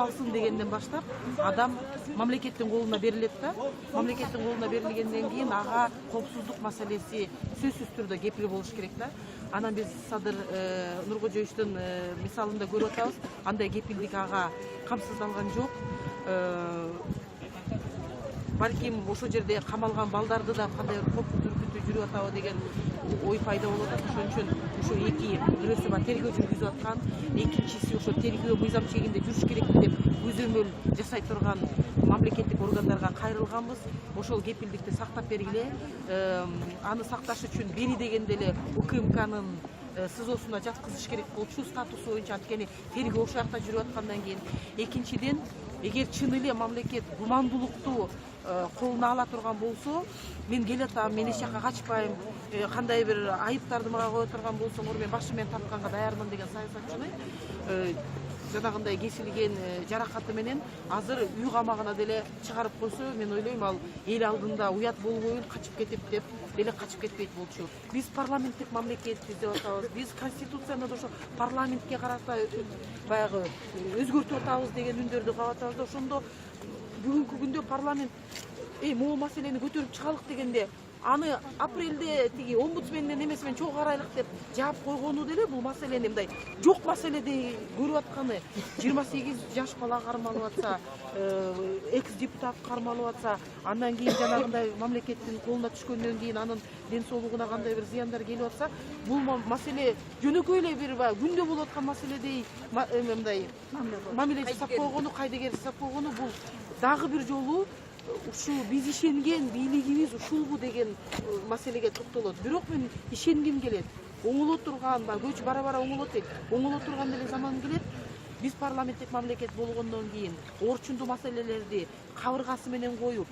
алсын дегенден баштап адам мамлекеттин колуна берилет да. Мамлекеттин колуна берилгенден кийин ага коопсуздук маселеси сөзсүз түрдө кепил болуш керек да. Анан биз Садыр Нуркожоевичтин мисалында көрүп атабыз, андай кепилдик ага камсыздалган жок. Балким ошол жерде камалган балдарды да кандай коркутуп үркүтүп жүрүп атабы деген ой пайда болуп атат. Ошон үчүн ошо эки бирөөсү бар тергөө жүргүзүп аткан, экинчиси ошо тергөө мыйзам чегинде жүрүш керекпи деп көзөмөл жасай турган мамлекеттик органдарга кайрылганбыз. Ошол кепилдикти сактап бергиле. Аны сакташ үчүн бери дегенде эле УКМКнын СИЗОсуна жаткызыш керек болчу статусу боюнча, анткени тергөө ошол жакта жүрүп аткандан кийин. Экинчиден, эгер чын эле мамлекет гумандуулукту колуна ала турган болсо, мен келатам, мен эч жакка качпайм, кандай бир айыптарды мага кое турган болсоңор мен башым менен тартканга даярмын деген саясатчыны жанагындай кесилген жаракаты менен азыр үй камагына деле чыгарып койсо, мен ойлойм ал эл алдында уят болбойбун, качып кетип деп деле качып кетпейт болчу. Биз парламенттик мамлекетпиз деп атабыз. Биз конституцияны да ошо парламентке карата баягы өзгөртүп атабыз деген үндөрдү кагып атабыз да. Ошондо бүгүнкү күндө парламент могу маселени көтөрүп чыгалык дегенде, аны апрелде тиги омбудсмендин эмесимен чогуу карайлык деп жаап койгону деле бул маселени мындай жок маселедей көрүп атканы. 28 жаш бала кармалып атса, экс-депутат кармалып атса, андан кийин жанагындай мамлекеттин колуна түшкөндөн кийин анын ден соолугуна кандай бир зыяндар келип атса, бул маселе жөнөкөй эле бир күндө болуп аткан маселедей мындай мамиле жасап койгону, кайдыгер жасап койгону, бул дагы бир жолу ушу биз ишенген бийлигибиз ушулбу деген маселеге токтолот. Бирок мен ишенгим келет. Оңоло турган, көч бара-бара оңолот дейт. Оңоло турган деле заман келет. Биз парламенттик мамлекет болгондон кийин орчундуу маселелерди кабыргасы менен коюп,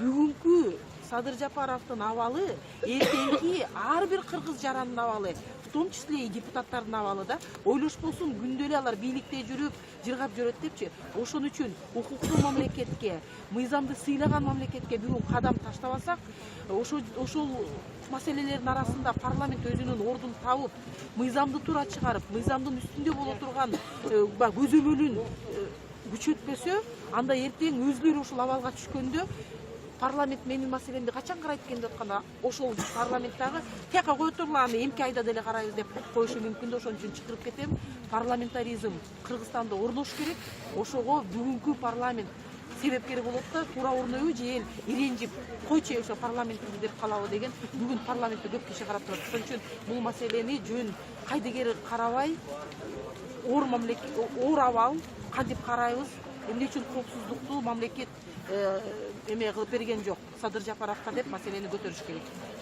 бүгүнкү Садыр Жапаровдун абалы эртеңки ар бир кыргыз жарандын абалы, в том числе и депутаттардын абалы да, ойлошпосун күндө эле алар бийликте жүрүп, жыргап жүрөт депчи. Ошон үчүн укуктуу мамлекетке, мыйзамды сыйлаган мамлекетке бүгүн кадам таштабасак, ошол маселелердин арасында парламент өзүнүн ордун табып, мыйзамды туура чыгарып, мыйзамдын үстүндө боло турган көзөмөлүн күчөтпөсө, анда эртең өзүлөрү ушул абалга түшкөндө парламент менин маселемди качан карайт экен деп атканда, ошол парламенттагы тияка кое турула, аны эмки айда деле карайбыз деп коюшу мүмкүн да. Ошон үчүн чакырып кетем, парламентаризм Кыргызстанда орнош керек. Ошого бүгүнкү парламент себепкер болот да, туура орнойбу же эл иренжип койчу ошо парламентти деп калабы деген. Бүгүн парламентте көп киши карап турат. Ошон үчүн бул маселени жөн кайдыгер карабай, оор абал кантип карайбыз, эмне үчүн коопсуздукту мамлекет эме кылып берген жок Садыр Жапаровго деп маселени көтөрүш керек.